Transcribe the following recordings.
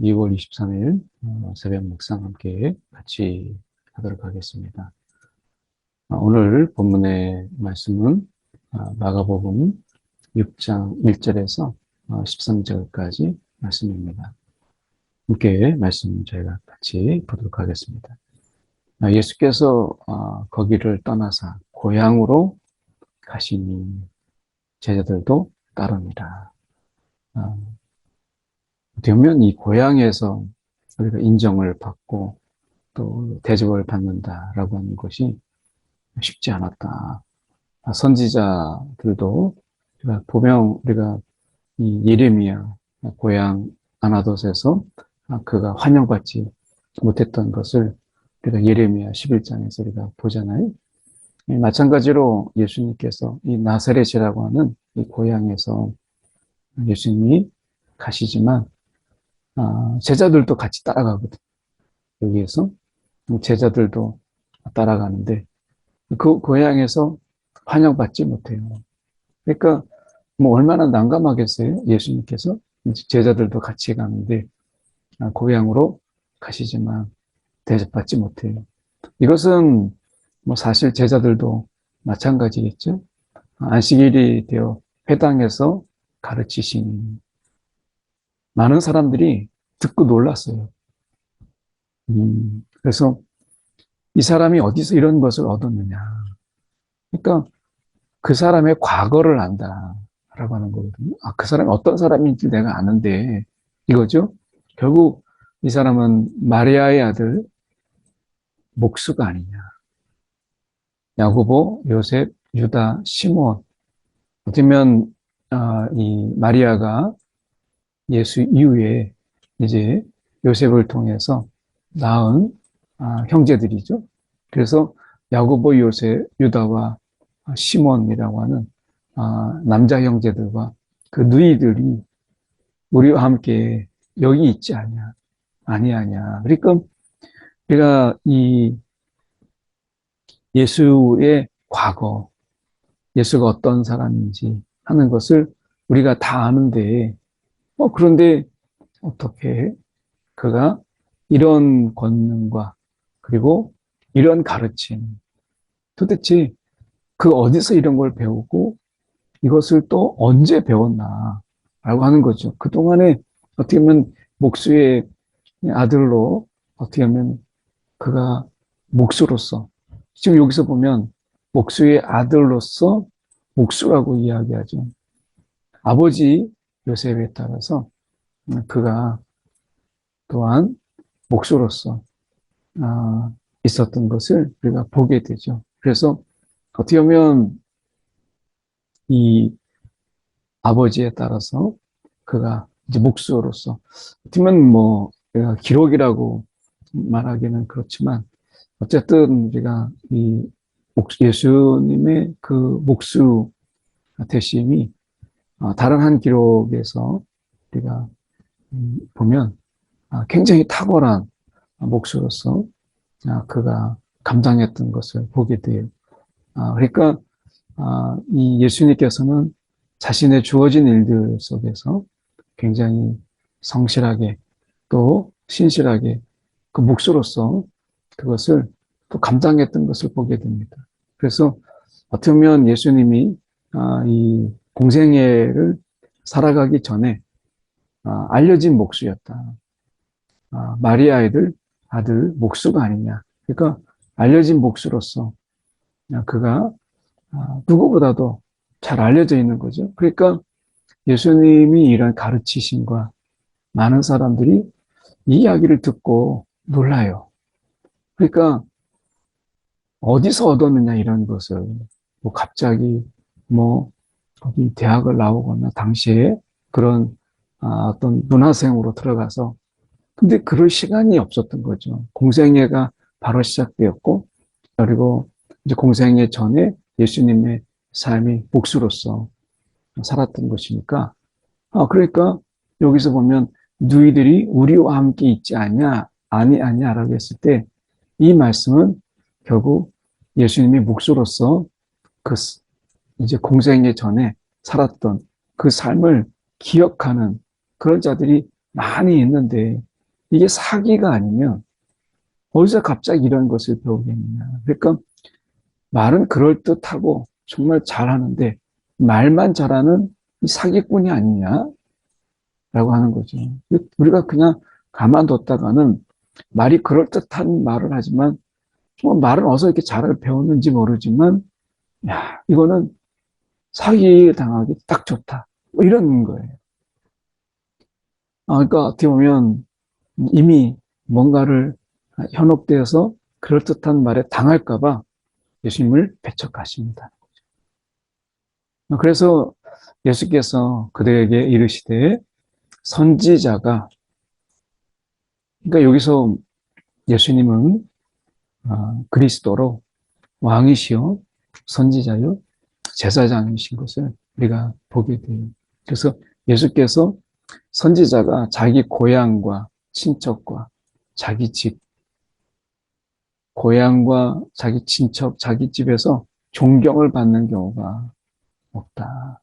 2월 23일 새벽 묵상 함께 같이 하도록 하겠습니다. 오늘 본문의 말씀은 마가복음 6장 1절에서 13절까지 말씀입니다. 함께 말씀 저희가 같이 보도록 하겠습니다. 예수께서 거기를 떠나사 고향으로 가시니 제자들도 따릅니다. 되면 이 고향에서 우리가 인정을 받고 또 대접을 받는다라고 하는 것이 쉽지 않았다. 선지자들도 우리가 이 예레미야 고향 아나돗에서 그가 환영받지 못했던 것을 우리가 예레미야 11장에서 우리가 보잖아요. 마찬가지로 예수님께서 이 나사렛이라고 하는 이 고향에서 예수님이 가시지만 제자들도 같이 따라가거든. 여기에서 제자들도 따라가는데 그 고향에서 환영받지 못해요. 그러니까 뭐 얼마나 난감하겠어요. 예수님께서 제자들도 같이 가는데 고향으로 가시지만 대접받지 못해요. 이것은 뭐 사실 제자들도 마찬가지겠죠. 안식일이 되어 회당에서 가르치신 많은 사람들이 듣고 놀랐어요. 그래서 이 사람이 어디서 이런 것을 얻었느냐. 그러니까 그 사람의 과거를 안다라고 하는 거거든요. 그 사람이 어떤 사람인지 내가 아는데 이거죠. 결국 이 사람은 마리아의 아들 목수가 아니냐. 야고보, 요셉, 유다, 시몬. 어쩌면 이 마리아가 예수 이후에 이제 요셉을 통해서 낳은 형제들이죠. 그래서 야고보, 요셉, 유다와 시몬이라고 하는 남자 형제들과 그 누이들이 우리와 함께 여기 있지 않냐, 아니하냐. 그러니까 우리가 이 예수의 과거, 예수가 어떤 사람인지 하는 것을 우리가 다 아는데, 그런데 어떻게 그가 이런 권능과 그리고 이런 가르침, 도대체 그 어디서 이런 걸 배우고 이것을 또 언제 배웠나 라고 하는 거죠. 그동안에 어떻게 보면 목수의 아들로 어떻게 하면 그가 목수로서 지금 여기서 보면 목수의 아들로서 목수라고 이야기하죠. 아버지 요셉에 따라서 그가 또한 목수로서 있었던 것을 우리가 보게 되죠. 그래서 어떻게 보면 이 아버지에 따라서 그가 이제 목수로서 어떻게 보면 뭐 기록이라고 말하기는 그렇지만 어쨌든 우리가 이 예수님의 그 목수 되심이 다른 한 기록에서 우리가 보면 굉장히 탁월한 목수로서 그가 감당했던 것을 보게 돼요. 그러니까 이 예수님께서는 자신의 주어진 일들 속에서 굉장히 성실하게 또 신실하게 그 목수로서 그것을 또 감당했던 것을 보게 됩니다. 그래서 어떻게 보면 예수님이 이 공생애를 살아가기 전에 알려진 목수였다. 마리아의 아들 목수가 아니냐. 그러니까 알려진 목수로서 그가 누구보다도 잘 알려져 있는 거죠. 그러니까 예수님이 이런 가르치심과 많은 사람들이 이 이야기를 듣고 놀라요. 그러니까 어디서 얻었느냐 이런 것을 뭐 갑자기 뭐 어디 대학을 나오거나 당시에 그런 어떤 문화생으로 들어가서 근데 그럴 시간이 없었던 거죠. 공생애가 바로 시작되었고 그리고 이제 공생애 전에 예수님의 삶이 목수로서 살았던 것이니까 그러니까 여기서 보면 너희들이 우리와 함께 있지 않냐 아니냐라고 했을 때 이 말씀은 결국 예수님이 목수로서 그 이제 공생애 전에 살았던 그 삶을 기억하는 그런 자들이 많이 있는데 이게 사기가 아니면 어디서 갑자기 이런 것을 배우겠느냐. 그러니까 말은 그럴듯하고 정말 잘하는데 말만 잘하는 이 사기꾼이 아니냐라고 하는 거죠. 우리가 그냥 가만뒀다가는 말이 그럴듯한 말을 하지만 정말 말은 어디서 이렇게 잘 배웠는지 모르지만 야, 이거는 사기 당하기 딱 좋다. 뭐 이런 거예요. 그러니까 어떻게 보면 이미 뭔가를 현혹되어서 그럴듯한 말에 당할까봐 예수님을 배척하십니다. 그래서 예수께서 그들에게 이르시되 선지자가, 그러니까 여기서 예수님은 그리스도로 왕이시요 선지자요 제사장이신 것을 우리가 보게 돼요. 그래서 예수께서 선지자가 자기 고향과 친척과 자기 집, 고향과 자기 친척, 자기 집에서 존경을 받는 경우가 없다.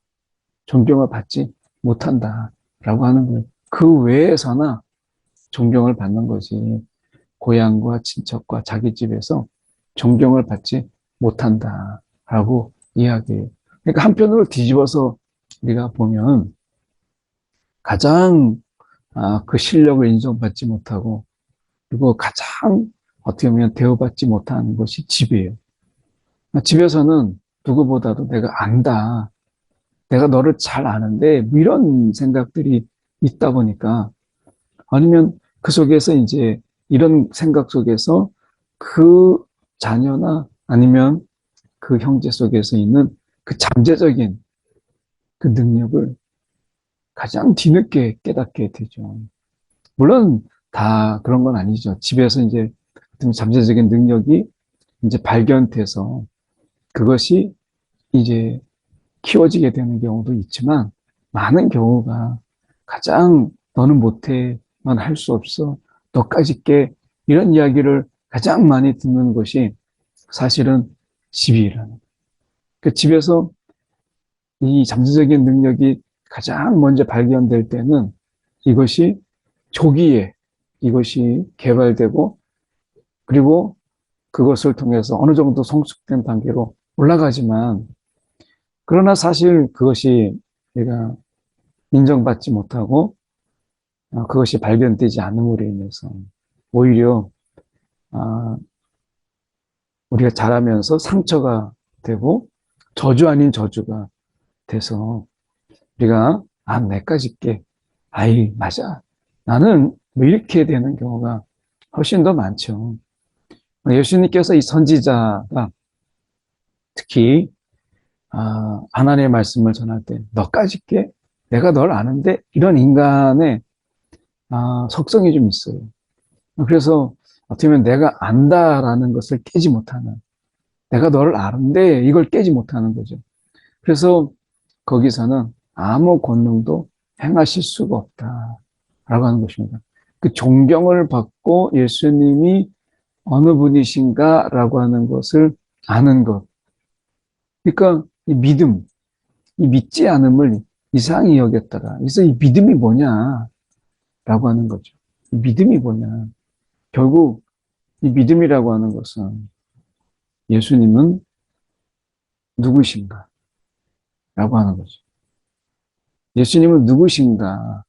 존경을 받지 못한다라고 하는 거예요. 그 외에서나 존경을 받는 것이 고향과 친척과 자기 집에서 존경을 받지 못한다라고 이야기해요. 그러니까 한편으로 뒤집어서 우리가 보면 가장 그 실력을 인정받지 못하고 그리고 가장 어떻게 보면 대우받지 못하는 것이 집이에요. 집에서는 누구보다도 내가 안다. 내가 너를 잘 아는데 뭐 이런 생각들이 있다 보니까 아니면 그 속에서 이제 이런 생각 속에서 그 자녀나 아니면 그 형제 속에서 있는 그 잠재적인 그 능력을 가장 뒤늦게 깨닫게 되죠. 물론 다 그런 건 아니죠. 집에서 이제 잠재적인 능력이 이제 발견돼서 그것이 이제 키워지게 되는 경우도 있지만 많은 경우가 가장 너는 못해, 넌 할 수 없어, 너까짓 게 이런 이야기를 가장 많이 듣는 것이 사실은 집이라는. 그 집에서 이 잠재적인 능력이 가장 먼저 발견될 때는 이것이 조기에 이것이 개발되고 그리고 그것을 통해서 어느 정도 성숙된 단계로 올라가지만 그러나 사실 그것이 내가 인정받지 못하고 그것이 발견되지 않음으로 인해서 오히려 우리가 자라면서 상처가 되고 저주 아닌 저주가 돼서 우리가 내가 짓게 아이 맞아 나는 뭐 이렇게 되는 경우가 훨씬 더 많죠. 예수님께서 이 선지자가 특히 하나님의 말씀을 전할 때 너까짓 게 내가 널 아는데 이런 인간의 속성이 좀 있어요. 그래서 어떻게 보면 내가 안다라는 것을 깨지 못하는 내가 너를 아는데 이걸 깨지 못하는 거죠. 그래서 거기서는 아무 권능도 행하실 수가 없다라고 하는 것입니다. 그 존경을 받고 예수님이 어느 분이신가라고 하는 것을 아는 것. 그러니까 이 믿음, 이 믿지 않음을 이상히 여겼다가 그래서 이 믿음이 뭐냐라고 하는 거죠. 이 믿음이 뭐냐. 결국 이 믿음이라고 하는 것은 예수님은 누구신가? 라고 하는 거죠. 예수님은 누구신가?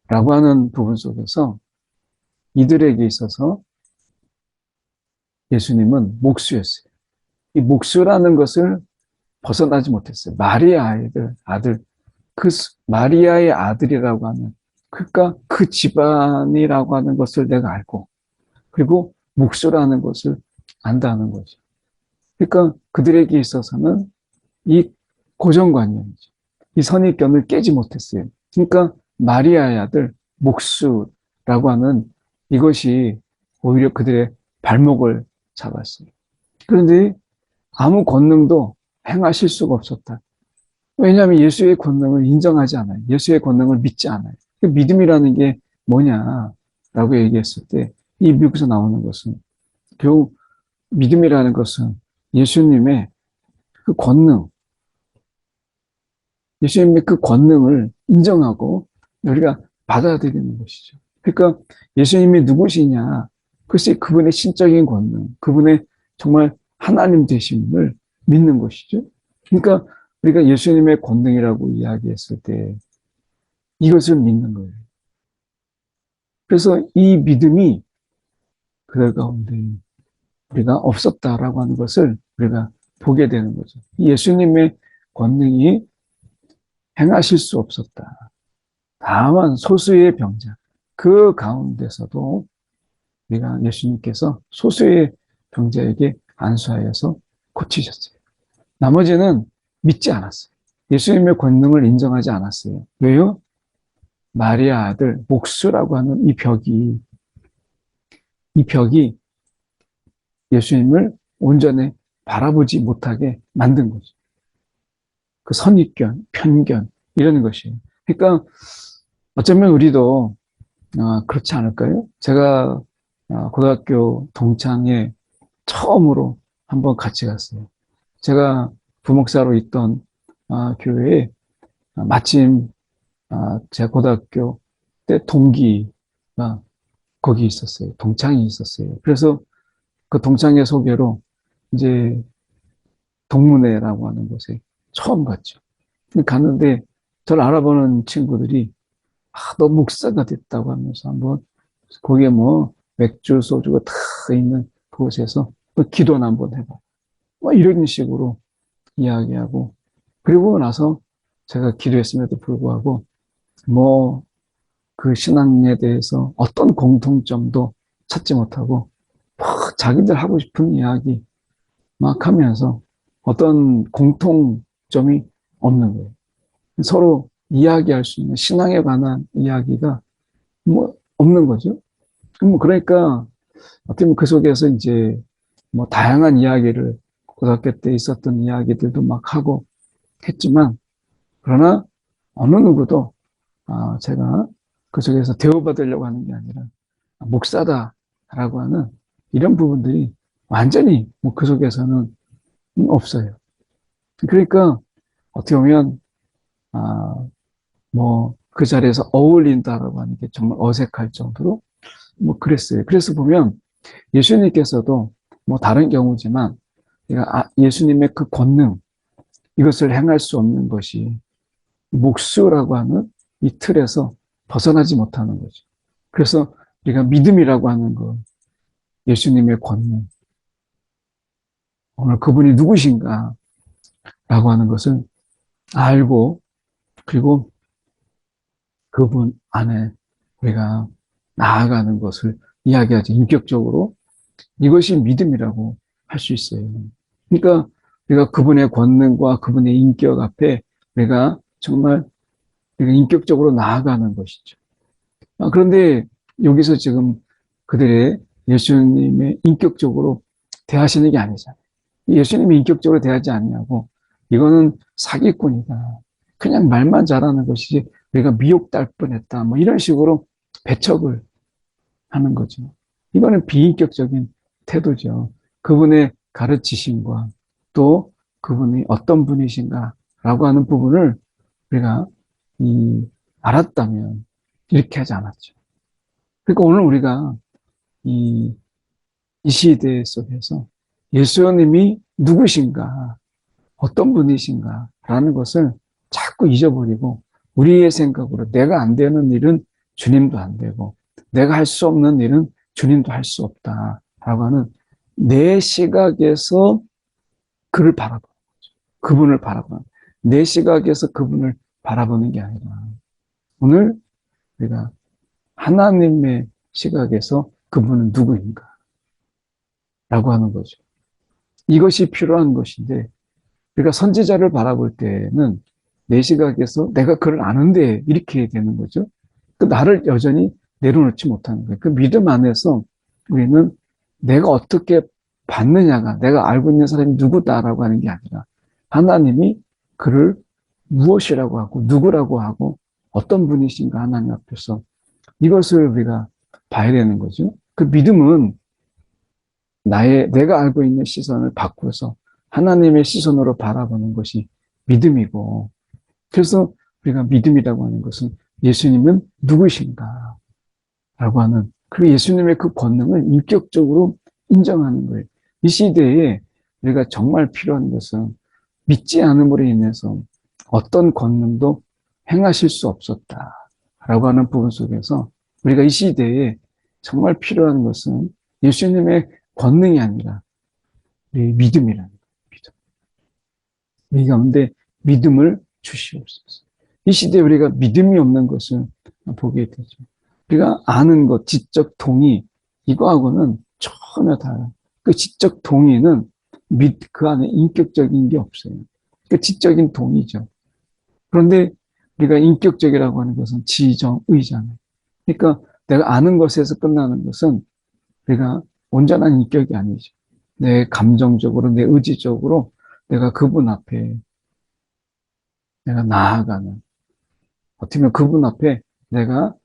라고 하는 부분 속에서 이들에게 있어서 예수님은 목수였어요. 이 목수라는 것을 벗어나지 못했어요. 마리아의 아들, 그 마리아의 아들이라고 하는, 그러니까 그 집안이라고 하는 것을 내가 알고, 그리고 목수라는 것을 안다는 거죠. 그러니까 그들에게 있어서는 이 고정관념이죠. 이 선입견을 깨지 못했어요. 그러니까 마리아의 아들 목수라고 하는 이것이 오히려 그들의 발목을 잡았어요. 그런데 아무 권능도 행하실 수가 없었다. 왜냐하면 예수의 권능을 인정하지 않아요. 예수의 권능을 믿지 않아요. 그 믿음이라는 게 뭐냐라고 얘기했을 때 이 미국에서 나오는 것은 결국 믿음이라는 것은 예수님의 그 권능, 예수님의 그 권능을 인정하고 우리가 받아들이는 것이죠. 그러니까 예수님이 누구시냐? 글쎄 그분의 신적인 권능, 그분의 정말 하나님 되심을 믿는 것이죠. 그러니까 우리가 예수님의 권능이라고 이야기했을 때 이것을 믿는 거예요. 그래서 이 믿음이 그들 가운데 우리가 없었다라고 하는 것을 우리가 보게 되는 거죠. 예수님의 권능이 행하실 수 없었다. 다만 소수의 병자, 그 가운데서도 우리가 예수님께서 소수의 병자에게 안수하여서 고치셨어요. 나머지는 믿지 않았어요. 예수님의 권능을 인정하지 않았어요. 왜요? 마리아 아들 목수라고 하는 이 벽이 예수님을 온전히 바라보지 못하게 만든 거죠. 그 선입견, 편견 이런 것이에요. 그러니까 어쩌면 우리도 그렇지 않을까요? 제가 고등학교 동창회 처음으로 한번 같이 갔어요. 제가 부목사로 있던 교회에 마침 제 고등학교 때 동기가 거기 있었어요. 동창이 있었어요. 그래서 그 동창회 소개로 이제 동문회라고 하는 곳에 처음 갔죠. 갔는데 저를 알아보는 친구들이 너 목사가 됐다고 하면서 한번 거기에 뭐 맥주, 소주가 다 있는 그곳에서 기도나 한번 해봐. 뭐 이런 식으로 이야기하고 그리고 나서 제가 기도했음에도 불구하고 뭐 그 신앙에 대해서 어떤 공통점도 찾지 못하고 막 자기들 하고 싶은 이야기 막 하면서 어떤 공통점이 없는 거예요. 서로 이야기할 수 있는 신앙에 관한 이야기가 뭐 없는 거죠. 그러니까 어떻게 보면 그 속에서 이제 뭐 다양한 이야기를 고등학교 때 있었던 이야기들도 막 하고 했지만 그러나 어느 누구도 제가 그 속에서 대우받으려고 하는 게 아니라 목사다라고 하는 이런 부분들이 완전히 뭐 그 속에서는 없어요. 그러니까 어떻게 보면 뭐 그 자리에서 어울린다라고 하는 게 정말 어색할 정도로 뭐 그랬어요. 그래서 보면 예수님께서도 뭐 다른 경우지만 예수님의 그 권능 이것을 행할 수 없는 것이 목수라고 하는 이 틀에서 벗어나지 못하는 거죠. 그래서 우리가 믿음이라고 하는 것, 예수님의 권능, 오늘 그분이 누구신가라고 하는 것을 알고 그리고 그분 안에 우리가 나아가는 것을 이야기하지 인격적으로 이것이 믿음이라고 할 수 있어요. 그러니까 우리가 그분의 권능과 그분의 인격 앞에 우리가 정말 우리가 인격적으로 나아가는 것이죠. 그런데 여기서 지금 그들의 예수님의 인격적으로 대하시는 게 아니잖아요. 예수님이 인격적으로 대하지 않냐고 이거는 사기꾼이다. 그냥 말만 잘하는 것이지 우리가 미혹될 뻔했다. 뭐 이런 식으로 배척을 하는 거죠. 이거는 비인격적인 태도죠. 그분의 가르치심과 또 그분이 어떤 분이신가라고 하는 부분을 우리가 알았다면 이렇게 하지 않았죠. 그러니까 오늘 우리가 이, 이 시대 속에서 예수님이 누구신가, 어떤 분이신가라는 것을 자꾸 잊어버리고 우리의 생각으로 내가 안 되는 일은 주님도 안 되고 내가 할 수 없는 일은 주님도 할 수 없다라고 하는 내 시각에서 그를 바라보는 거죠. 그분을 바라보는 내 시각에서 그분을 바라보는 게 아니라 오늘 우리가 하나님의 시각에서 그분은 누구인가 라고 하는 거죠. 이것이 필요한 것인데 우리가 선지자를 바라볼 때는 내 시각에서 내가 그를 아는데 이렇게 되는 거죠. 그 나를 여전히 내려놓지 못하는 거예요. 그 믿음 안에서 우리는 내가 어떻게 받느냐가 내가 알고 있는 사람이 누구다라고 하는 게 아니라 하나님이 그를 무엇이라고 하고 누구라고 하고 어떤 분이신가 하나님 앞에서 이것을 우리가 봐야 되는 거죠. 그 믿음은 내가 알고 있는 시선을 바꾸어서 하나님의 시선으로 바라보는 것이 믿음이고 그래서 우리가 믿음이라고 하는 것은 예수님은 누구신가 하는, 그리고 예수님의 그 권능을 인격적으로 인정하는 거예요. 이 시대에 우리가 정말 필요한 것은 믿지 않음으로 인해서 어떤 권능도 행하실 수 없었다라고 하는 부분 속에서 우리가 이 시대에 정말 필요한 것은 예수님의 권능이 아니라 우리의 믿음이라는 거예요. 믿음. 우리 가운데 믿음을 주시옵소서. 이 시대에 우리가 믿음이 없는 것을 보게 되죠. 우리가 아는 것, 지적 동의, 이거하고는 전혀 달라요. 그 지적 동의는 그 안에 인격적인 게 없어요. 그 지적인 동의죠. 그런데 우리가 인격적이라고 하는 것은 지정의잖아요. 그러니까 내가 아는 것에서 끝나는 것은 우리가 온전한 인격이 아니죠. 내 감정적으로, 내 의지적으로 내가 그분 앞에 내가 나아가는, 어떻게 보면 그분 앞에 내가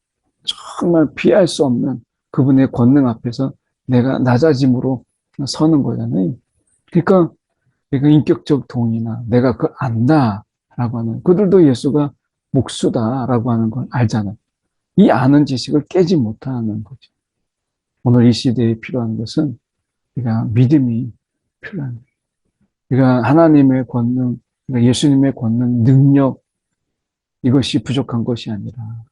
정말 피할 수 없는 그분의 권능 앞에서 내가 낮아짐으로 서는 거잖아요. 그러니까 인격적 동의나 내가 그걸 안다라고 하는, 그들도 예수가 목수다라고 하는 걸 알잖아요. 이 아는 지식을 깨지 못하는 거죠. 오늘 이 시대에 필요한 것은 우리가 믿음이 필요한 거예요. 우리가 하나님의 권능, 예수님의 권능, 능력, 이것이 부족한 것이 아니라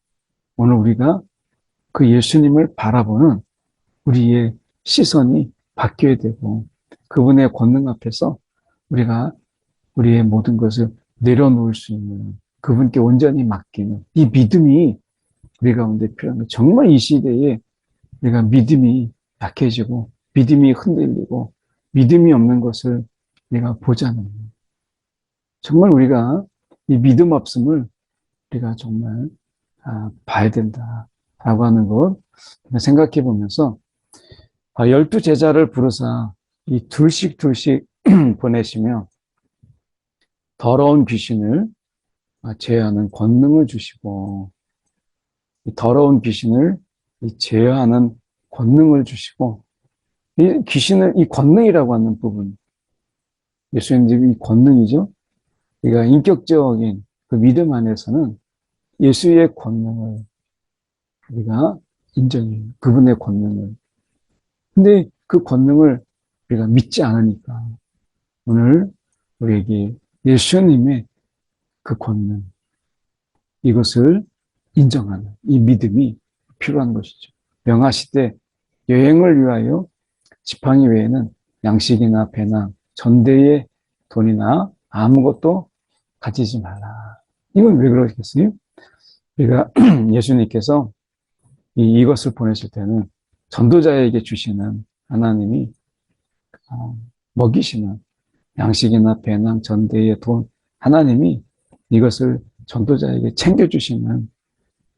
오늘 우리가 그 예수님을 바라보는 우리의 시선이 바뀌어야 되고 그분의 권능 앞에서 우리가 우리의 모든 것을 내려놓을 수 있는, 그분께 온전히 맡기는 이 믿음이 우리 가운데 필요한 거예요. 정말 이 시대에 우리가 믿음이 약해지고 믿음이 흔들리고 믿음이 없는 것을 우리가 보잖아요. 정말 우리가 이 믿음 없음을 우리가 정말 봐야 된다라고 하는 것 생각해 보면서 12 제자를 부르사 이 둘씩 보내시며 더러운 귀신을 제어하는 권능을 주시고, 이 더러운 귀신을 제어하는 권능을 주시고, 이 귀신을, 이 권능이라고 하는 부분, 예수님이 이 권능이죠. 그러니까 인격적인 그 믿음 안에서는 예수의 권능을 우리가 인정해요. 그분의 권능을. 근데 그 권능을 우리가 믿지 않으니까 오늘 우리에게 예수님의 그 권능, 이것을 인정하는 이 믿음이 필요한 것이죠. 명하시되 여행을 위하여 지팡이 외에는 양식이나 배나 전대의 돈이나 아무것도 가지지 말라. 이건 왜 그러겠어요? 우리가 예수님께서 이것을 보내실 때는 전도자에게 주시는 하나님이 먹이시는 양식이나 배낭, 전대의 돈, 하나님이 이것을 전도자에게 챙겨주시는,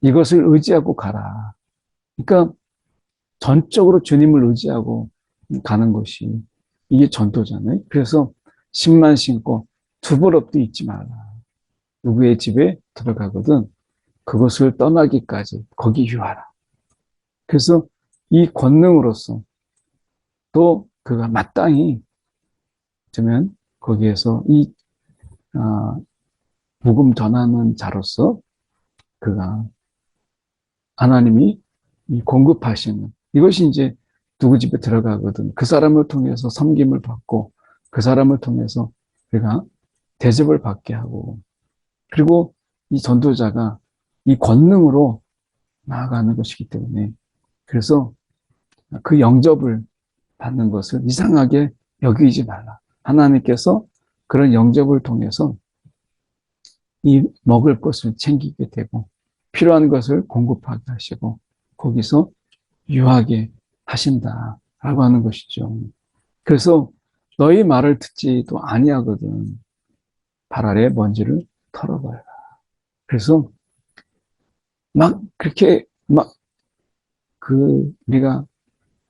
이것을 의지하고 가라. 그러니까 전적으로 주님을 의지하고 가는 것이 이게 전도잖아요. 그래서 10만 신고 두 벌업도 잊지 말라. 누구의 집에 들어가거든 그것을 떠나기까지 거기 유하라. 그래서 이 권능으로서 또 그가 마땅히 그러면 거기에서 이 복음 전하는 자로서 그가 하나님이 이 공급하시는 이것이 이제 누구 집에 들어가거든 그 사람을 통해서 섬김을 받고 그 사람을 통해서 우리가 대접을 받게 하고, 그리고 이 전도자가 이 권능으로 나아가는 것이기 때문에, 그래서 그 영접을 받는 것을 이상하게 여기지 말라. 하나님께서 그런 영접을 통해서 이 먹을 것을 챙기게 되고 필요한 것을 공급하게 하시고 거기서 유하게 하신다라고 하는 것이죠. 그래서 너희 말을 듣지도 아니하거든 발 아래 먼지를 털어버려라. 그래서 막 그렇게 우리가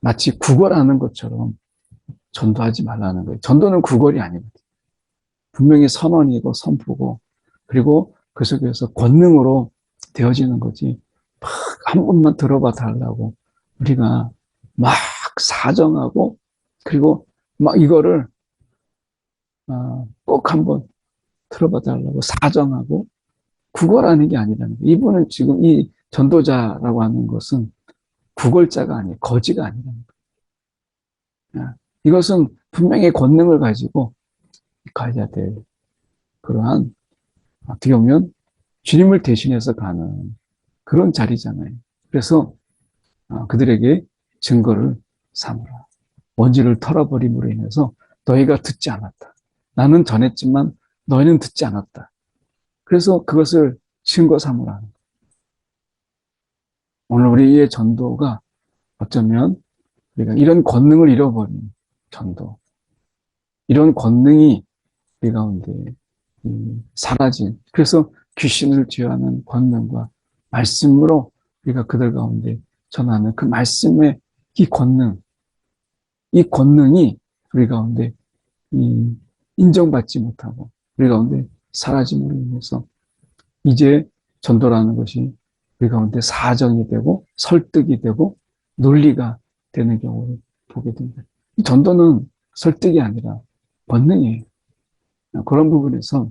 마치 구걸하는 것처럼 전도하지 말라는 거예요. 전도는 구걸이 아니거든요. 분명히 선언이고 선포고 그리고 그 속에서 권능으로 되어지는 거지. 막 한 번만 들어봐 달라고 우리가 막 사정하고 그리고 막 이거를 꼭 한번 들어봐 달라고 사정하고 구걸하는 게 아니라는 거예요. 이분은 지금 이 전도자라고 하는 것은 구걸자가 아니에요. 거지가 아니라는 거예요. 이것은 분명히 권능을 가지고 가야 될 그러한 어떻게 보면 주님을 대신해서 가는 그런 자리잖아요. 그래서 그들에게 증거를 삼으라. 원지를 털어버림으로 인해서 너희가 듣지 않았다. 나는 전했지만 너희는 듣지 않았다. 그래서 그것을 증거 삼으라. 오늘 우리의 전도가 어쩌면 우리가 이런 권능을 잃어버린 전도, 이런 권능이 우리 가운데 사라진, 그래서 귀신을 제어하는 권능과 말씀으로 우리가 그들 가운데 전하는 그 말씀의 이 권능, 이 권능이 우리 가운데 인정받지 못하고 우리 가운데 사라짐으로 인해서 이제 전도라는 것이 우리 가운데 사정이 되고 설득이 되고 논리가 되는 경우를 보게 됩니다. 이 전도는 설득이 아니라 권능이에요. 그런 부분에서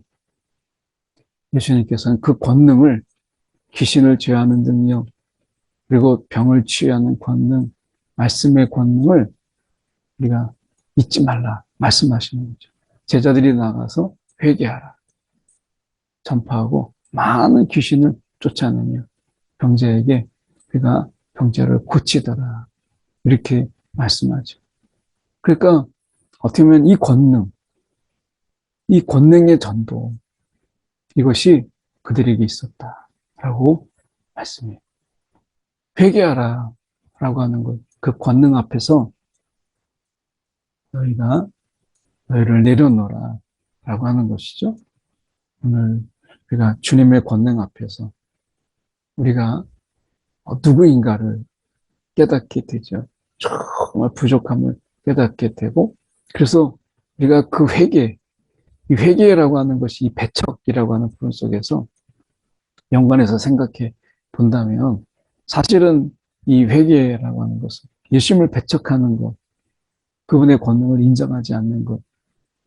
예수님께서는 그 권능을 귀신을 제어하는 능력, 그리고 병을 치유하는 권능, 말씀의 권능을 우리가 잊지 말라 말씀하시는 거죠. 제자들이 나가서 회개하라, 전파하고 많은 귀신을 쫓아내며 병자에게 그가 병자를 고치더라 이렇게 말씀하죠. 그러니까 어떻게 보면 이 권능, 이 권능의 전도 이것이 그들에게 있었다라고 말씀해요. 회개하라 라고 하는 것, 그 권능 앞에서 너희가 너희를 내려놓으라 라고 하는 것이죠. 오늘 우리가 주님의 권능 앞에서 우리가 누구인가를 깨닫게 되죠. 정말 부족함을 깨닫게 되고, 그래서 우리가 그 회개, 이 회개라고 하는 것이 이 배척이라고 하는 부분 속에서 연관해서 생각해 본다면 사실은 이 회개라고 하는 것은 예수님을 배척하는 것, 그분의 권능을 인정하지 않는 것,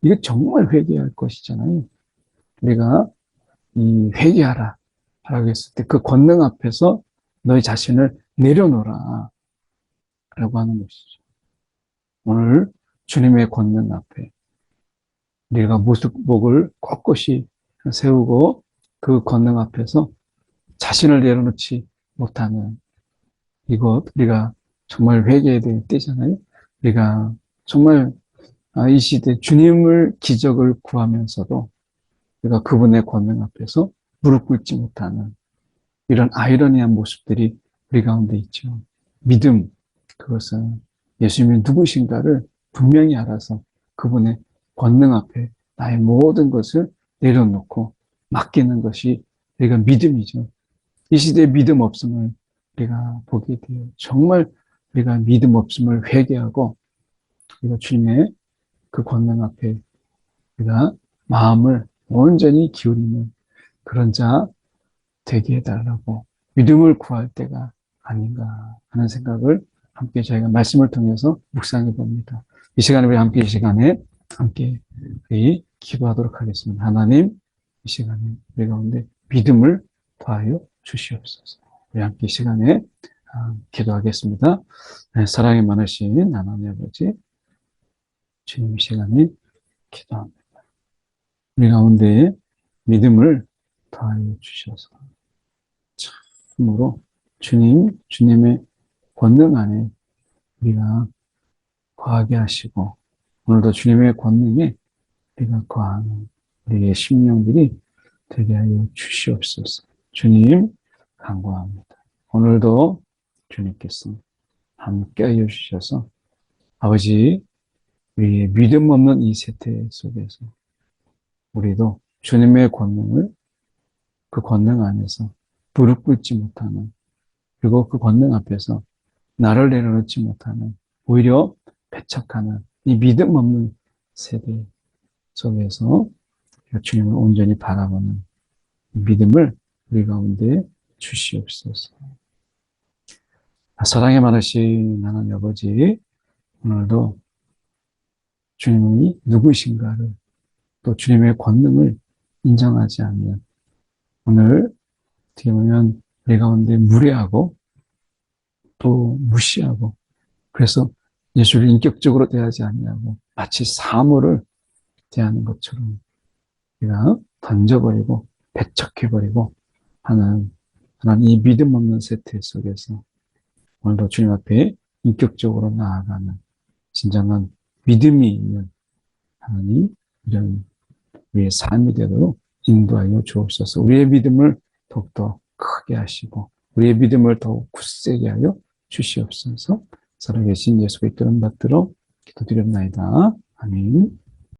이거 정말 회개할 것이잖아요. 우리가 이 회개하라 라고 했을 때 그 권능 앞에서 너희 자신을 내려놓으라 라고 하는 것이죠. 오늘 주님의 권능 앞에 우리가 목을 꼿꼿이 세우고 그 권능 앞에서 자신을 내려놓지 못하는 이것, 우리가 정말 회개해야 될 때잖아요. 우리가 정말 이 시대 주님을 기적을 구하면서도 우리가 그분의 권능 앞에서 무릎 꿇지 못하는 이런 아이러니한 모습들이 우리 가운데 있죠. 믿음, 그것은 예수님이 누구신가를 분명히 알아서 그분의 권능 앞에 나의 모든 것을 내려놓고 맡기는 것이 우리가 믿음이죠. 이 시대에 믿음 없음을 우리가 보게 돼요. 정말 우리가 믿음 없음을 회개하고 우리가 주님의 그 권능 앞에 우리가 마음을 온전히 기울이는 그런 자 되게 해달라고 믿음을 구할 때가 아닌가 하는 생각을 함께 저희가 말씀을 통해서 묵상해 봅니다. 이 시간에 우리 함께 이 시간에 함께 우리 기도하도록 하겠습니다. 하나님, 이 시간에 우리 가운데 믿음을 더하여 주시옵소서. 우리 함께 이 시간에 기도하겠습니다. 네, 사랑이 많으신 하나님 아버지, 주님 이 시간에 기도합니다. 우리 가운데 믿음을 더하여 주셔서 참으로 주님의 권능 안에 우리가 거하게 하시고 오늘도 주님의 권능에 우리가 거하는 우리의 심령들이 되게 하여 주시옵소서. 주님 간구합니다. 오늘도 주님께서 함께 하여 주셔서 아버지 우리의 믿음 없는 이 세태 속에서 우리도 주님의 권능을 그 권능 안에서 무릎 꿇지 못하는 그리고 그 권능 앞에서 나를 내려놓지 못하는 오히려 배척하는 이 믿음 없는 세대 속에서 주님을 온전히 바라보는 믿음을 우리 가운데 주시옵소서. 사랑에 많으신 하나님 아버지, 오늘도 주님이 누구신가를 또 주님의 권능을 인정하지 않는 오늘 어떻게 보면 우리 가운데 무례하고 또 무시하고, 그래서 예수를 인격적으로 대하지 않냐고 마치 사물을 대하는 것처럼 우리가 던져버리고 배척해버리고 하는 그런 이 믿음 없는 세태 속에서 오늘도 주님 앞에 인격적으로 나아가는 진정한 믿음이 있는 하나님, 이런 우리의 삶이 되도록 인도하여 주옵소서. 우리의 믿음을 더욱더 크게 하시고 우리의 믿음을 더욱 굳세게 하여 주시옵소서. 살아계신 예수 그리스도를 받들어 기도드렸나이다. 아멘.